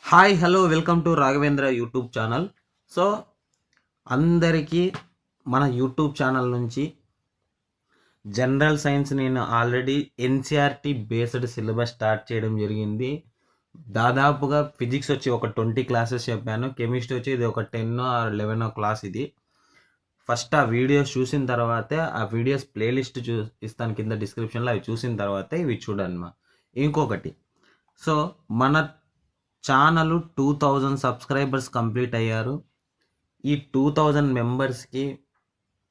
Hi hello welcome to Raghavendra YouTube channel. So అందరికీ మన YouTube channel నుంచి జనరల్ సైన్స్ నేను already NCERT based syllabus start చేయడం జరిగింది. దాదాపుగా ఫిజిక్స్ వచ్చి ఒక 20 క్లాసెస్ చెప్పాను. కెమిస్ట్రీ వచ్చి ఇది ఒక 10 ఆర్ 11 క్లాస్. ఇది ఫస్ట్ ఆ వీడియోస్ చూసిన తర్వాతే ఆ వీడియోస్ ప్లేలిస్ట్ ఇస్తాను కింద డిస్క్రిప్షన్లో. అవి చూసిన తర్వాతే ఇవి చూడండి. ఇంకొకటి, సో మన ఛానల్ 2000 సబ్స్క్రైబర్స్ కంప్లీట్ అయ్యారు. ఈ 2000 మెంబర్స్కి,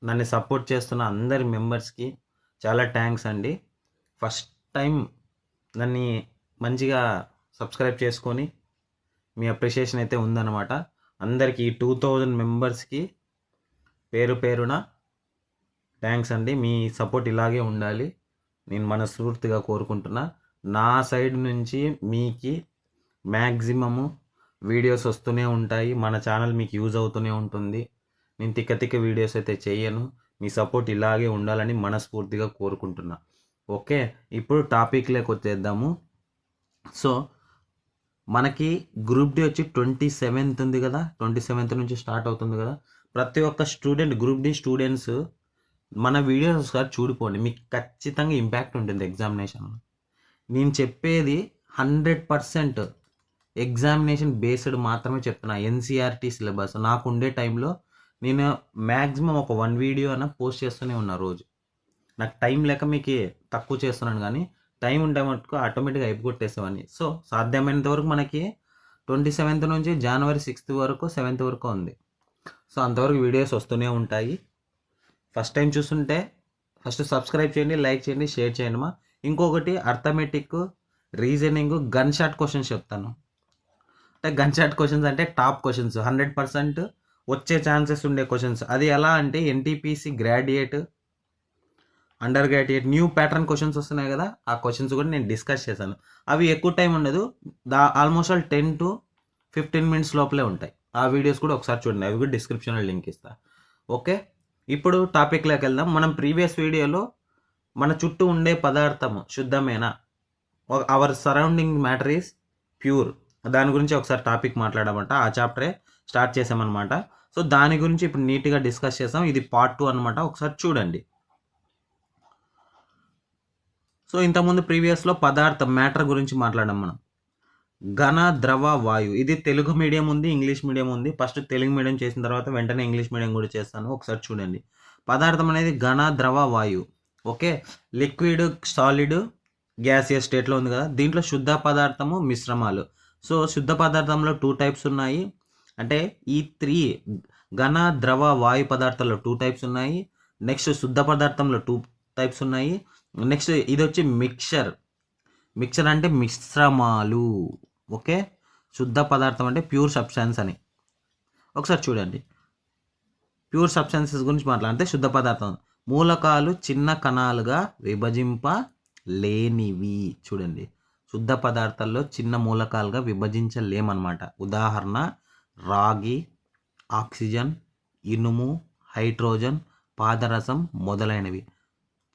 నన్ను సపోర్ట్ చేస్తున్న అందరి మెంబర్స్కి చాలా థ్యాంక్స్ అండి. ఫస్ట్ టైం నన్ను మంచిగా సబ్స్క్రైబ్ చేసుకొని మీ అప్రిషియేషన్ అయితే ఉందన్నమాట. అందరికీ ఈ 2000 మెంబర్స్కి పేరు పేరున థ్యాంక్స్ అండి. మీ సపోర్ట్ ఇలాగే ఉండాలి నేను మనస్ఫూర్తిగా కోరుకుంటున్నా. నా సైడ్ నుంచి మీకు మ్యాక్సిమము వీడియోస్ వస్తూనే ఉంటాయి. మన ఛానల్ మీకు యూజ్ అవుతూనే ఉంటుంది. నేను తిక్క వీడియోస్ అయితే చేయను. మీ సపోర్ట్ ఇలాగే ఉండాలని మనస్ఫూర్తిగా కోరుకుంటున్నా. ఓకే, ఇప్పుడు టాపిక్లోకి వచ్చేద్దాము. సో మనకి గ్రూప్ డి వచ్చి 27th ఉంది కదా, 27th నుంచి స్టార్ట్ అవుతుంది కదా. ప్రతి ఒక్క స్టూడెంట్, గ్రూప్ డి స్టూడెంట్స్ మన వీడియోస్ ఒకసారి చూడిపోండి. మీకు ఖచ్చితంగా ఇంపాక్ట్ ఉంటుంది ఎగ్జామినేషన్లో. నేను చెప్పేది 100% ఎగ్జామినేషన్ బేస్డ్ మాత్రమే చెప్తున్నా. ఎన్సీఆర్టీ సిలబస్ నాకు ఉండే టైంలో నేను మ్యాక్సిమం ఒక 1 వీడియో అయినా పోస్ట్ చేస్తూనే ఉన్నా రోజు. నాకు టైం లేక మీకు తక్కువ చేస్తున్నాను, కానీ టైం ఉంటే మటుకు ఆటోమేటిక్గా అయిపోగొట్టేసేవాడిని. సో సాధ్యమైనంత వరకు మనకి 27th నుంచి January 6th వరకు, 7th వరకు ఉంది. సో అంతవరకు వీడియోస్ వస్తూనే ఉంటాయి. ఫస్ట్ టైం చూస్తుంటే ఫస్ట్ సబ్స్క్రైబ్ చేయండి, లైక్ చేయండి, షేర్ చేయండి. ఇంకొకటి, arithmetic, reasoning, gun shot questions చెప్తాను. అంటే గన్ షాట్ క్వశ్చన్స్ అంటే టాప్ క్వశ్చన్స్, 100% వచ్చే ఛాన్సెస్ ఉండే క్వశ్చన్స్. అది ఎలా అంటే NTPC graduate, under graduate, new pattern questions వస్తున్నాయి కదా, ఆ క్వశ్చన్స్ కూడా నేను డిస్కస్ చేశాను. అవి ఎక్కువ టైం ఉండదు, ఆల్మోస్ట్ 10 to 15 minutes లోపలే ఉంటాయి. ఆ వీడియోస్ కూడా ఒకసారి చూడండి, అవి కూడా డిస్క్రిప్షన్లో లింక్ ఇస్తా. ఓకే, ఇప్పుడు టాపిక్లోకి వెళ్దాం. మనం ప్రీవియస్ వీడియోలో మన చుట్టూ ఉండే పదార్థము శుద్ధమేనా, our surrounding matter is pure, దాని గురించి ఒకసారి టాపిక్ మాట్లాడమంట. ఆ చాప్టరే స్టార్ట్ చేసామన్నమాట. సో దాని గురించి ఇప్పుడు నీట్గా డిస్కస్ చేసాం. ఇది పార్ట్ 2 అనమాట, ఒకసారి చూడండి. సో ఇంతకుముందు ప్రీవియస్లో పదార్థం, మ్యాటర్ గురించి మాట్లాడాం మనం. ఘన, ద్రవ, వాయు. ఇది తెలుగు మీడియం ఉంది, ఇంగ్లీష్ మీడియం ఉంది. ఫస్ట్ తెలుగు మీడియం చేసిన తర్వాత వెంటనే ఇంగ్లీష్ మీడియం కూడా చేస్తాను. ఒకసారి చూడండి. పదార్థం అనేది ఘన, ద్రవ, వాయు. ఓకే, లిక్విడ్, సాలిడ్, గ్యాసియస్ స్టేట్లో ఉంది కదా. దీంట్లో శుద్ధ పదార్థము, మిశ్రమాలు. సో శుద్ధ పదార్థంలో 2 types ఉన్నాయి. అంటే ఈ 3 ఘన, ద్రవ, వాయు పదార్థాల్లో 2 types ఉన్నాయి. నెక్స్ట్ శుద్ధ పదార్థంలో 2 types ఉన్నాయి. నెక్స్ట్ ఇది వచ్చి మిక్చర్. మిక్చర్ అంటే మిశ్రమాలు. ఓకే, శుద్ధ పదార్థం అంటే ప్యూర్ సబ్స్టాన్స్ అని. ఒకసారి చూడండి, ప్యూర్ సబ్స్టాన్సెస్ గురించి మాట్లాడితే శుద్ధ పదార్థం మూలకాలు చిన్న కణాలుగా విభజింపలేనివి. చూడండి, శుద్ధ పదార్థాల్లో చిన్న మూలకాలుగా విభజించలేమన్నమాట. ఉదాహరణ రాగి, ఆక్సిజన్, ఇనుము, హైడ్రోజన్, పాదరసం మొదలైనవి.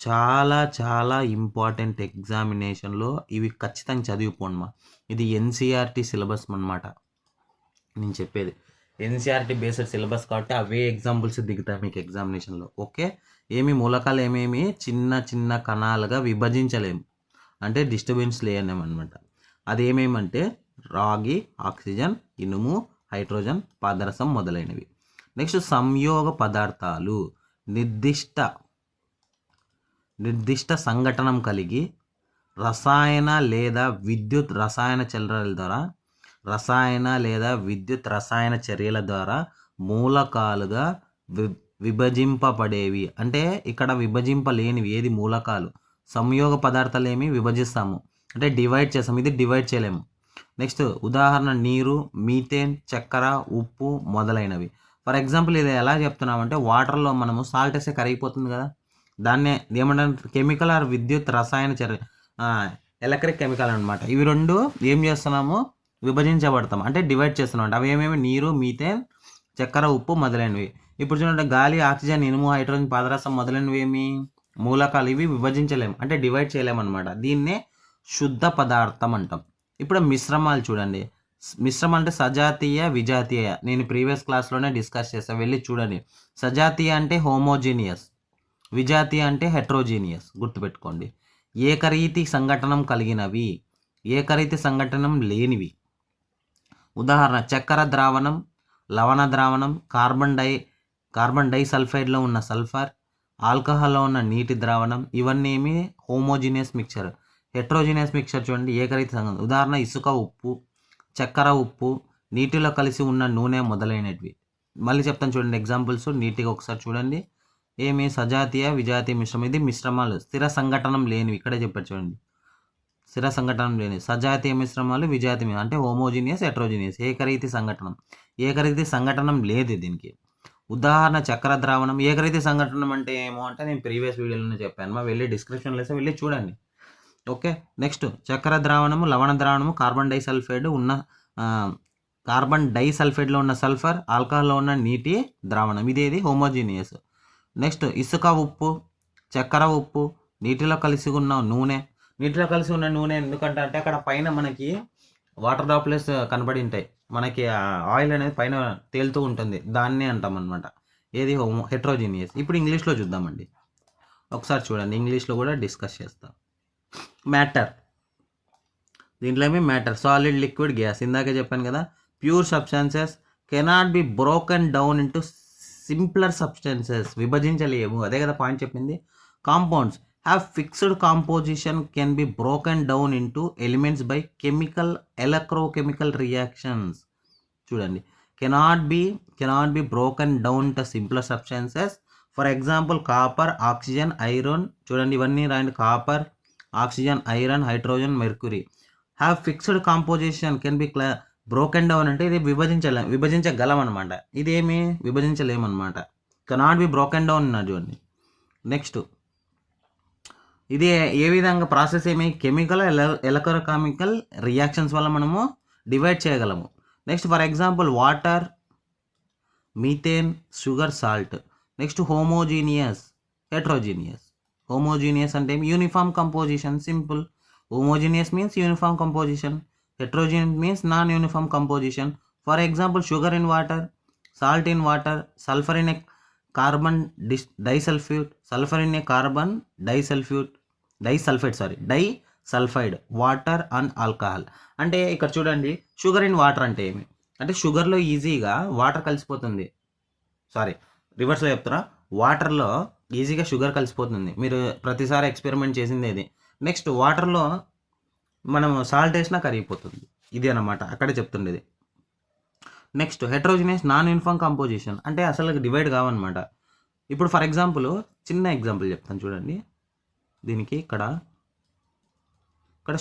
చాలా చాలా ఇంపార్టెంట్ ఎగ్జామినేషన్లో ఇవి ఖచ్చితంగా చదివిపోండి. ఇది ఎన్సీఆర్టీ సిలబస్ అన్నమాట. నేను చెప్పేది ఎన్సీఆర్టీ బేస్డ్ సిలబస్ కాబట్టి అవే ఎగ్జాంపుల్స్ దిగుతాయి మీకు ఎగ్జామినేషన్లో. ఓకే, ఏమి మూలకాలు ఏమేమి చిన్న చిన్న కణాలుగా విభజించలేము, అంటే డిస్టర్బెన్స్ లేనమాట. అది ఏమేమంటే రాగి, ఆక్సిజన్, ఇనుము, హైడ్రోజన్, పాదరసం మొదలైనవి. నెక్స్ట్ సంయోగ పదార్థాలు నిర్దిష్ట సంఘటనం కలిగి రసాయన లేదా విద్యుత్ రసాయన చర్యల ద్వారా మూలకాలుగా విభజింపబడేవి. అంటే ఇక్కడ విభజింపలేనివి ఏది మూలకాలు. సంయోగ పదార్థాలు ఏమి విభజిస్తాము అంటే డివైడ్ చేస్తాము, ఇది డివైడ్ చేయలేము. నెక్స్ట్ ఉదాహరణ నీరు, మీథేన్, చక్కెర, ఉప్పు మొదలైనవి. ఫర్ ఎగ్జాంపుల్ ఇది ఎలా చెప్తున్నామంటే వాటర్లో మనము సాల్ట్ వేస్తే కరిగిపోతుంది కదా, దాన్నే ఏమంటారు కెమికల్ ఆర్ విద్యుత్ రసాయన చర్య, ఎలక్ట్రిక్ కెమికల్ అనమాట. ఇవి రెండు ఏం చేస్తున్నాము, విభజించబడతాం అంటే డివైడ్ చేస్తున్నాం. అవి ఏమేమి నీరు, మీథేన్, చక్కెర, ఉప్పు మొదలైనవి. ఇప్పుడు చూడండి గాలి, ఆక్సిజన్, ఇనుము, హైడ్రోజన్, పాదరసం మొదలైనవి ఏమి మూలకాలు. ఇవి విభజించలేము అంటే డివైడ్ చేయలేము అనమాట. దీన్నే శుద్ధ పదార్థం అంటాం. ఇప్పుడు మిశ్రమాలు చూడండి. మిశ్రమం అంటే సజాతీయ, విజాతీయ. నేను ప్రీవియస్ క్లాస్‌లోనే డిస్కస్ చేశా. వెళ్లి చూడండి. సజాతీయ అంటే హోమోజీనియస్. విజాతీయ అంటే హెటరోజీనియస్. గుర్తుపెట్టుకోండి. ఏకరీతి సంఘటనం కలిగినవి, ఏకరీతి సంఘటనం లేనివి. ఉదాహరణ చక్కెర ద్రావణం, లవణ ద్రావణం, కార్బన్ డైసల్ఫైడ్లో ఉన్న సల్ఫర్, ఆల్కహాల్లో ఉన్న నీటి ద్రావణం, ఇవన్నీ హోమోజీనియస్ మిక్చర్. హెట్రోజీనియస్ మిక్చర్ చూడండి, ఏకరీతి సంఘటన. ఉదాహరణ ఇసుక ఉప్పు, చక్కెర ఉప్పు, నీటిలో కలిసి ఉన్న నూనె మొదలైనవి. మళ్ళీ చెప్తాను చూడండి ఎగ్జాంపుల్స్ నీట్గా ఒకసారి చూడండి. సజాతీయ, విజాతీయ మిశ్రమం. ఇది మిశ్రమాలు స్థిర సంఘటనం లేనివి. ఇక్కడే చెప్పారు చూడండి, స్థిర సంఘటనం లేని. సజాతీయ మిశ్రమాలు, విజాతీయ అంటే హోమోజీనియస్, హెట్రోజీనియస్. ఏకరీతి సంఘటనం, ఏకరీతి సంఘటనం లేదు దీనికి. ఉదాహరణ చక్కెర ద్రావణం. ఏకరీతి సంఘటనం అంటే ఏమో అంటే నేను ప్రీవియస్ వీడియోలోనే చెప్పాను. వెళ్ళి డిస్క్రిప్షన్లో వేస్తే వెళ్ళి చూడండి. ఓకే, నెక్స్ట్ చక్కెర ద్రావణము, లవణ ద్రావణము, కార్బన్ డైసల్ఫైడ్లో ఉన్న సల్ఫర్, ఆల్కహాల్లో ఉన్న నీటి ద్రావణం. ఇదేది హోమోజీనియస్. నెక్స్ట్ ఇసుక ఉప్పు, చక్కెర ఉప్పు, నీటిలో కలిసి ఉన్న నూనె. నీటిలో కలిసి ఉన్న నూనె ఎందుకంటే అంటే అక్కడ పైన మనకి వాటర్ డ్రాప్లెట్స్ కనబడి ఉంటాయి. మనకి ఆయిల్ అనేది పైన తేలుతూ ఉంటుంది, దాన్నే అంటాం అనమాట. ఏది హెట్రోజీనియస్. ఇప్పుడు ఇంగ్లీష్లో చూద్దామండి. ఒకసారి చూడండి, ఇంగ్లీష్లో కూడా డిస్కస్ చేస్తాం. మ్యాటర్, దీంట్లో మ్యాటర్ సాలిడ్, లిక్విడ్, గ్యాస్. ఇందాకే చెప్పాను కదా. Pure substances cannot be broken down into simpler substances. విభజించలేము, అదే కదా పాయింట్ చెప్పింది. Compounds have fixed composition, can be broken down into elements by electrochemical reactions. చూడండి, cannot be broken down to simpler substances. For example copper, oxygen, iron. చూడండి ఇవన్నీ రాయండి. Copper, oxygen, iron, hydrogen, mercury have fixed composition, can be broken down అంటే ఇది విభజించగలం అనమాట. ఇదేమి విభజించలేమన్నమాట. కెనాట్ బి బ్రోకెన్ డౌన్ అన్నారు చూడండి. నెక్స్ట్ ఇది ఏ విధంగా ప్రాసెస్ కెమికల్, ఎలక్ట్రోకెమికల్ రియాక్షన్స్ వల్ల మనము డివైడ్ చేయగలము. Next for example water, methane, sugar, salt. Next homogeneous, heterogeneous. Homogeneous అంటే uniform composition, simple. Homogeneous means uniform composition. Heterogeneous means non-uniform composition. For example, sugar in water, salt in water, sulfur in a carbon disulfide, sulfur in a carbon disulfide, water and alcohol. అంటే ఇక్కడ చూడండి, sugar in water అంటే ఏమి అంటే షుగర్లో ఈజీగా water కలిసిపోతుంది. రివర్స్లో చెప్తారా, వాటర్లో ఈజీగా షుగర్ కలిసిపోతుంది. మీరు ప్రతిసారి ఎక్స్పెరిమెంట్ చేసింది ఇది. నెక్స్ట్ వాటర్లో మనం సాల్ట్ వేసినా కరిగిపోతుంది. ఇది అన్నమాట అక్కడే చెప్తుండేది. నెక్స్ట్ హెట్రోజినియస్, నాన్ యూనిఫామ్ కంపోజిషన్ అంటే అసలు డివైడ్ కావన్నమాట. ఇప్పుడు ఫర్ ఎగ్జాంపుల్ చిన్న ఎగ్జాంపుల్ చెప్తాను చూడండి. దీనికి ఇక్కడ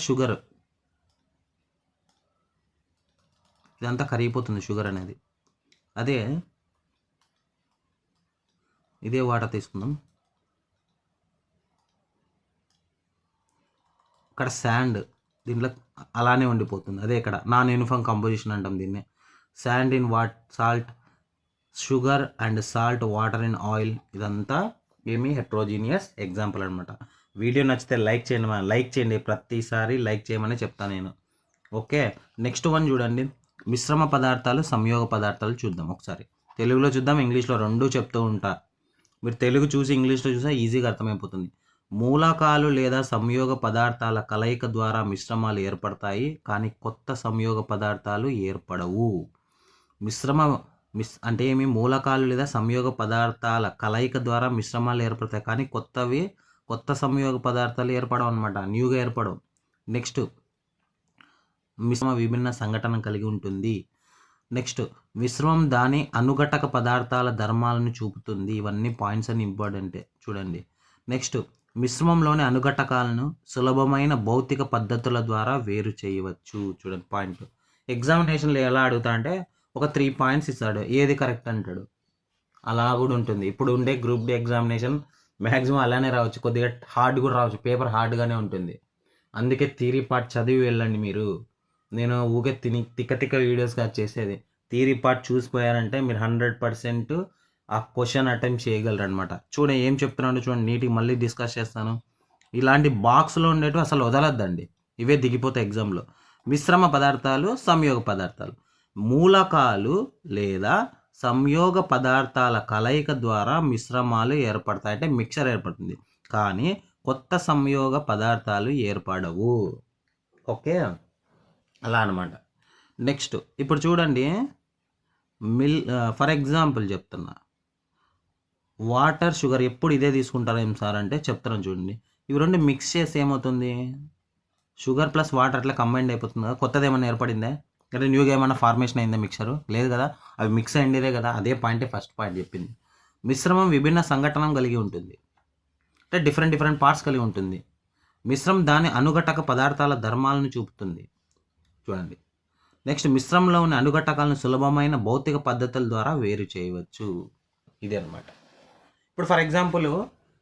షుగర్, ఇదంతా కరిగిపోతుంది షుగర్ అనేది. ఇదే వాటర్ తీసుకుందాం. ఇక్కడ శాండ్, దీంట్లో అలానే ఉండిపోతుంది. అదే ఇక్కడ నాన్ యూనిఫామ్ కంపోజిషన్ అంటాం దీన్ని. Sand in salt, sugar and salt, water in oil. ఇదంతా హెట్రోజీనియస్ ఎగ్జాంపుల్ అనమాట. వీడియో నచ్చితే లైక్ చేయండి, ప్రతిసారి లైక్ చేయమని చెప్తాను నేను. ఓకే, నెక్స్ట్ వన్ చూడండి. మిశ్రమ పదార్థాలు, సంయోగ పదార్థాలు చూద్దాం ఒకసారి. తెలుగులో చూద్దాం, ఇంగ్లీష్లో రెండూ చెప్తూ ఉంటా. మీరు తెలుగు చూసి ఇంగ్లీష్లో చూసా ఈజీగా అర్థమైపోతుంది. మూలకాలు లేదా సంయోగ పదార్థాల కలయిక ద్వారా మిశ్రమాలు ఏర్పడతాయి, కానీ కొత్త సంయోగ పదార్థాలు ఏర్పడవు. అంటే మూలకాలు లేదా సంయోగ పదార్థాల కలయిక ద్వారా మిశ్రమాలు ఏర్పడతాయి, కానీ కొత్త సంయోగ పదార్థాలు ఏర్పడవు అనమాట, న్యూగా ఏర్పడవు. నెక్స్ట్ మిశ్రమ విభిన్న సంఘటన కలిగి ఉంటుంది. నెక్స్ట్ మిశ్రమం దాని అనుఘటక పదార్థాల ధర్మాలను చూపుతుంది. ఇవన్నీ పాయింట్స్ అని ఇంపార్టెంటే చూడండి. నెక్స్ట్ మిశ్రమంలోని అనుఘటకాలను సులభమైన భౌతిక పద్ధతుల ద్వారా వేరు చేయవచ్చు. చూడండి పాయింట్. ఎగ్జామినేషన్లో ఎలా అడుగుతా అంటే ఒక 3 పాయింట్స్ ఇస్తాడు, ఏది కరెక్ట్ అంటాడు. అలా కూడా ఉంటుంది. ఇప్పుడు ఉండే గ్రూప్ డి ఎగ్జామినేషన్ మ్యాక్సిమం అలానే రావచ్చు, కొద్దిగా హార్డ్ కూడా రావచ్చు, పేపర్ హార్డ్గానే ఉంటుంది. అందుకే థియరీ పార్ట్ చదివి వెళ్ళండి మీరు. నేను ఊగే తిక్క వీడియోస్గా చేసేది. థియరీ పార్ట్ చూసిపోయారంటే మీరు 100% ఆ క్వశ్చన్ అటెంప్ట్ చేయగలరు అనమాట. చూడండి ఏం చెప్తున్నాను చూడండి, నీట్గా మళ్ళీ డిస్కస్ చేస్తాను. ఇలాంటి బాక్స్లో ఉండేటివి అసలు వదలొద్దండి, ఇవే దిగిపోతాయి ఎగ్జామ్లో. మిశ్రమ పదార్థాలు, సంయోగ పదార్థాలు. మూలకాలు లేదా సంయోగ పదార్థాల కలయిక ద్వారా మిశ్రమాలు ఏర్పడతాయి, అంటే మిక్చర్ ఏర్పడుతుంది. కానీ కొత్త సంయోగ పదార్థాలు ఏర్పడవు. ఓకే, అలా అనమాట. నెక్స్ట్ ఇప్పుడు చూడండి, ఫర్ ఎగ్జాంపుల్ చెప్తున్నా, వాటర్, షుగర్ ఎప్పుడు ఇదే తీసుకుంటారు ఏం సార్ అంటే చెప్తాను చూడండి. ఇవి రెండు మిక్స్ చేసి ఏమవుతుంది, షుగర్ ప్లస్ వాటర్ అట్లా కంబైండ్ అయిపోతుంది కదా. కొత్తది ఏమైనా ఏర్పడిందా, అంటే న్యూగా ఏమైనా ఫార్మేషన్ అయిందా మిక్చరు? లేదు కదా, అవి మిక్స్ అయ్యిందే కదా. అదే పాయింటే ఫస్ట్ పాయింట్ చెప్పింది. మిశ్రమం విభిన్న సంఘటనం కలిగి ఉంటుంది, అంటే డిఫరెంట్ పార్ట్స్ కలిగి ఉంటుంది. మిశ్రమం దాని అనుఘటక పదార్థాల ధర్మాలను చూపుతుంది. చూడండి, నెక్స్ట్ మిశ్రమంలో ఉన్న అనుఘటకాలను సులభమైన భౌతిక పద్ధతుల ద్వారా వేరు చేయవచ్చు. ఇదే అనమాట. ఇప్పుడు ఫర్ ఎగ్జాంపుల్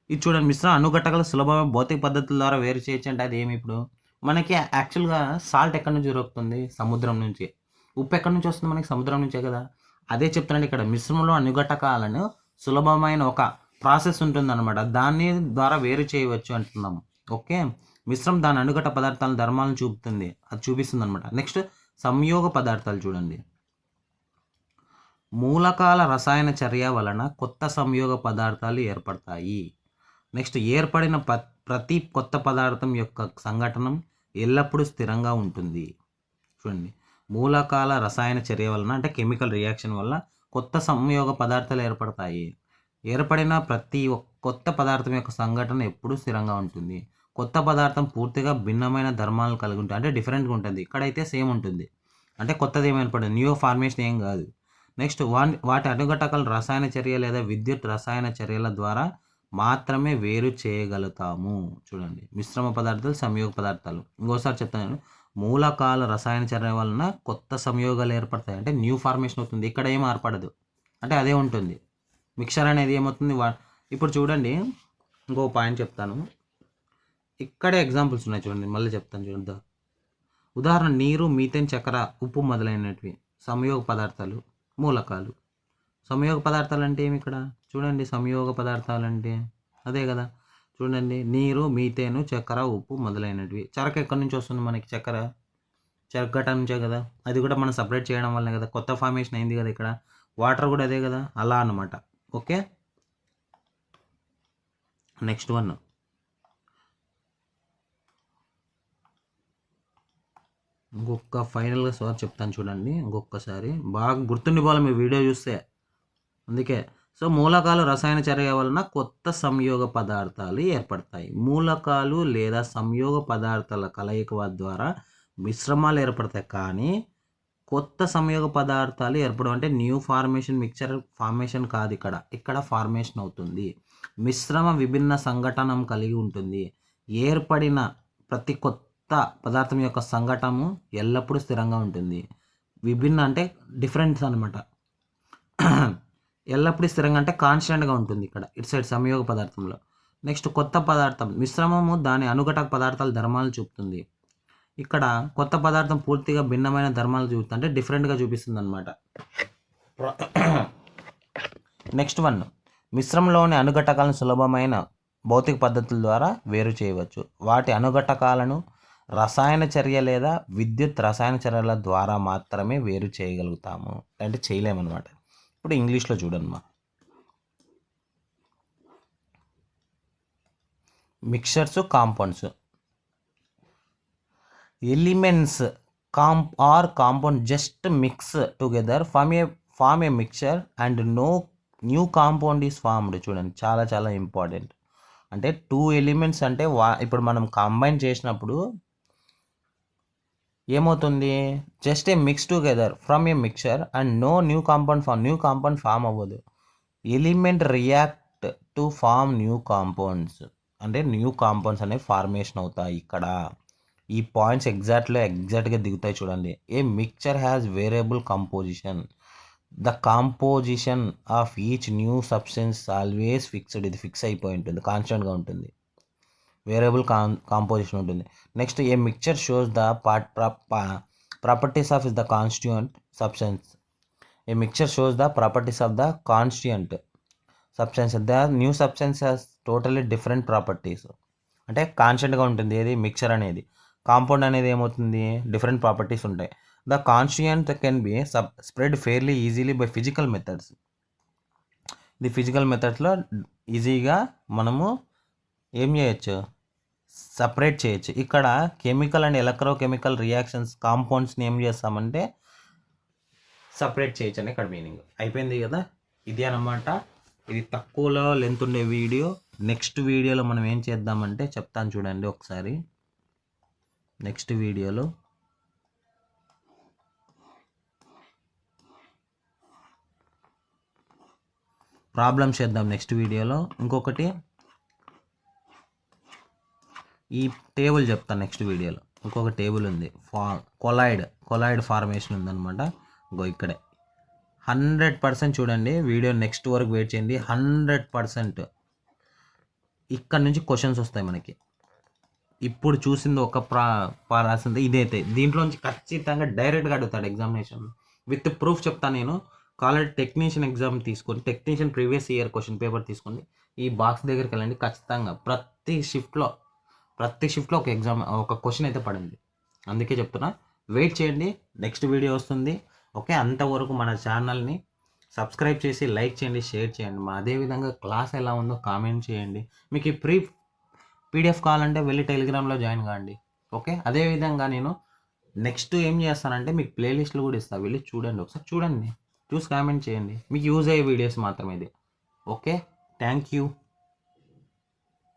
ఇది చూడండి, మిశ్రమ అనుఘటకాలు సులభమైన భౌతిక పద్ధతుల ద్వారా వేరు చేయొచ్చు అంటే అది ఏమి, ఇప్పుడు మనకి యాక్చువల్గా సాల్ట్ ఎక్కడి నుంచి దొరుకుతుంది, సముద్రం నుంచి. ఉప్పు ఎక్కడి నుంచి వస్తుంది మనకి, సముద్రం నుంచే కదా. అదే చెప్తున్నాను ఇక్కడ, మిశ్రమంలో అనుఘటకాలను సులభమైన ఒక ప్రాసెస్ ఉంటుంది అనమాట, దాని ద్వారా వేరు చేయవచ్చు అంటున్నాము. ఓకే, మిశ్రమం దాని అనుఘట పదార్థాల ధర్మాలను చూపుతుంది, అది చూపిస్తుంది అనమాట. నెక్స్ట్ సంయోగ పదార్థాలు చూడండి. మూలకాల రసాయన చర్య వలన కొత్త సంయోగ పదార్థాలు ఏర్పడతాయి. నెక్స్ట్ ఏర్పడిన ప్రతి కొత్త పదార్థం యొక్క సంఘటనం ఎల్లప్పుడూ స్థిరంగా ఉంటుంది. చూడండి, మూలకాల రసాయన చర్య వలన అంటే కెమికల్ రియాక్షన్ వల్ల కొత్త సంయోగ పదార్థాలు ఏర్పడతాయి. ఏర్పడిన ప్రతి కొత్త పదార్థం యొక్క సంఘటన ఎప్పుడూ స్థిరంగా ఉంటుంది. కొత్త పదార్థం పూర్తిగా భిన్నమైన ధర్మాలు కలిగి ఉంటుంది, అంటే డిఫరెంట్గా ఉంటుంది. ఇక్కడైతే సేమ్ ఉంటుంది, అంటే కొత్తది ఏమి ఏర్పడదు, న్యూ ఫార్మేషన్ ఏం కాదు. నెక్స్ట్ వాటి అనుఘటకాలు రసాయన చర్య లేదా విద్యుత్ రసాయన చర్యల ద్వారా మాత్రమే వేరు చేయగలుగుతాము. చూడండి, మిశ్రమ పదార్థాలు, సంయోగ పదార్థాలు. ఇంకోసారి చెప్తాను, మూలకాల రసాయన చర్య వలన కొత్త సంయోగాలు ఏర్పడతాయి, అంటే న్యూ ఫార్మేషన్ అవుతుంది. ఇక్కడ ఏం ఏర్పడదు, అంటే అదే ఉంటుంది. మిక్చర్ అనేది ఏమవుతుంది, ఇప్పుడు చూడండి ఇంకో పాయింట్ చెప్తాను. ఇక్కడే ఎగ్జాంపుల్స్ ఉన్నాయి చూడండి, మళ్ళీ చెప్తాను చూడండి. ఉదాహరణ, నీరు, మీథేన్, చక్కెర, ఉప్పు మొదలైనవి సంయోగ పదార్థాలు, మూలకాలు. సంయోగ పదార్థాలు అంటే ఏమి ఇక్కడ చూడండి, సంయోగ పదార్థాలు అంటే అదే కదా. చూడండి, నీరు, మీథేను, చక్కెర, ఉప్పు మొదలైనవి. చెరక ఎక్కడి నుంచి వస్తుంది మనకి, చెరగట నుంచే కదా. అది కూడా మనం సపరేట్ చేయడం వల్లే కదా కొత్త ఫార్మేషన్ అయింది కదా. ఇక్కడ వాటర్ కూడా అదే కదా, అలా అన్నమాట. ఓకే, నెక్స్ట్ వన్, ఇంకొక ఫైనల్గా సార్ చెప్తాను చూడండి. ఇంకొకసారి బాగా గుర్తుండిపోవాలి మీ వీడియో చూస్తే, అందుకే. సో మూలకాలు రసాయన చర్య వలన కొత్త సంయోగ పదార్థాలు ఏర్పడతాయి. మూలకాలు లేదా సంయోగ పదార్థాల కలయిక ద్వారా మిశ్రమాలు ఏర్పడతాయి, కానీ కొత్త సంయోగ పదార్థాలు ఏర్పడవు, అంటే న్యూ ఫార్మేషన్, మిక్చర్ ఫార్మేషన్ కాదు. ఇక్కడ ఫార్మేషన్ అవుతుంది. మిశ్రమ విభిన్న సంఘటనం కలిగి ఉంటుంది. ఏర్పడిన ప్రతి కొత్త పదార్థం యొక్క సంఘటనము ఎల్లప్పుడూ స్థిరంగా ఉంటుంది. విభిన్న అంటే డిఫరెన్స్ అనమాట. ఎల్లప్పుడూ స్థిరంగా అంటే కాన్స్టెంట్గా ఉంటుంది ఇక్కడ ఇటు సైడ్ సంయోగ పదార్థంలో. నెక్స్ట్ కొత్త పదార్థం, మిశ్రమము దాని అనుఘటక పదార్థాల ధర్మాలు చూపుతుంది. ఇక్కడ కొత్త పదార్థం పూర్తిగా భిన్నమైన ధర్మాలు చూపుతుంది, అంటే డిఫరెంట్గా చూపిస్తుంది అనమాట. నెక్స్ట్ వన్, మిశ్రమంలోని అనుఘటకాలను సులభమైన భౌతిక పద్ధతుల ద్వారా వేరు చేయవచ్చు. వాటి అనుఘటకాలను రసాయన చర్య లేదా విద్యుత్ రసాయన చర్యల ద్వారా మాత్రమే వేరు చేయగలుగుతాము, అంటే చేయలేమన్నమాట. ఇప్పుడు ఇంగ్లీష్లో చూడమ్మా, mixtures, compounds. Elements or compound just mix together form a mixture and no new compound is formed. చూడండి, చాలా చాలా ఇంపార్టెంట్. అంటే 2 ఎలిమెంట్స్ అంటే ఇప్పుడు మనం కంబైన్ చేసినప్పుడు ఏమవుతుంది, just a mix together from a mixture and no new compound form అవ్వదు. Element react to form new compounds, అంటే న్యూ కాంపౌండ్స్ అనేవి ఫార్మేషన్ అవుతాయి. ఇక్కడ ఈ పాయింట్స్ ఎగ్జాక్ట్గా దిగుతాయి చూడండి. A mixture has variable composition, the composition of each new substance always fixed. ఇది ఫిక్స్ అయిపోయి ఉంటుంది, కాన్స్టెంట్గా ఉంటుంది, వేరియబుల్ కాంపోజిషన్ ఉంటుంది. Next, a mixture shows the properties of the constituent substance. A mixture shows the properties of the constituent substance. The new substance has totally different properties, అంటే కాన్స్టెంట్గా ఉంటుంది ఏది, మిక్చర్ అనేది. కాంపౌండ్ అనేది ఏమవుతుంది, డిఫరెంట్ ప్రాపర్టీస్ ఉంటాయి. The constituent can be spread fairly easily by physical methods. ఇది physical మెథడ్స్లో ఈజీగా మనము ఏం చేయొచ్చు, సపరేట్ చేయొచ్చు. ఇక్కడ కెమికల్ అండ్ ఎలక్ట్రోకెమికల్ రియాక్షన్స్ కాంపౌండ్స్ని ఏం చేస్తామంటే సపరేట్ చేయొచ్చు అని ఇక్కడ మీనింగ్. అయిపోయింది కదా, ఇది అన్నమాట. ఇది తక్కువలో లెంత్ ఉండే వీడియో. నెక్స్ట్ వీడియోలో మనం ఏం చేద్దామంటే చెప్తాను చూడండి ఒకసారి. నెక్స్ట్ వీడియోలో ప్రాబ్లమ్స్ చేద్దాం. నెక్స్ట్ వీడియోలో ఇంకొకటి ఈ టేబుల్ చెప్తాను. నెక్స్ట్ వీడియోలో ఇంకొక టేబుల్ ఉంది, కొలాయిడ్ ఫార్మేషన్ ఉందన్నమాట. ఇంకో ఇక్కడే 100% చూడండి వీడియో, నెక్స్ట్ వరకు వెయిట్ చేయండి. 100% ఇక్కడ నుంచి క్వశ్చన్స్ వస్తాయి మనకి. ఇప్పుడు చూసింది ఒక రాసింది ఇదైతే దీంట్లోంచి ఖచ్చితంగా డైరెక్ట్గా అడుగుతాడు ఎగ్జామినేషన్ విత్ ప్రూఫ్. చెప్తాను నేను. కాలేజ్ టెక్నీషియన్ ఎగ్జామ్ తీసుకొని technician previous year question paper తీసుకోండి. ఈ బాక్స్ దగ్గరికి వెళ్ళండి. ఖచ్చితంగా ప్రతి షిఫ్ట్లో ఒక ఎగ్జామ్ ఒక క్వశ్చన్ అయితే పడింది. అందుకే చెప్తున్నా, వెయిట్ చేయండి, నెక్స్ట్ వీడియో వస్తుంది. ఓకే, అంతవరకు మన ఛానల్ని సబ్స్క్రైబ్ చేసి లైక్ చేయండి, షేర్ చేయండి. అదేవిధంగా క్లాస్ ఎలా ఉందో కామెంట్ చేయండి. మీకు ఈ పీడిఎఫ్ కావాలంటే వెళ్ళి టెలిగ్రామ్లో జాయిన్ కాండి. ఓకే, అదేవిధంగా నేను నెక్స్ట్ ఏం చేస్తానంటే మీకు ప్లేలిస్ట్లు కూడా ఇస్తాను, వెళ్ళి చూడండి. ఒకసారి చూడండి, చూసి కామెంట్ చేయండి. మీకు యూజ్ అయ్యే వీడియోస్ మాత్రమే ఇది. Okay, thank you.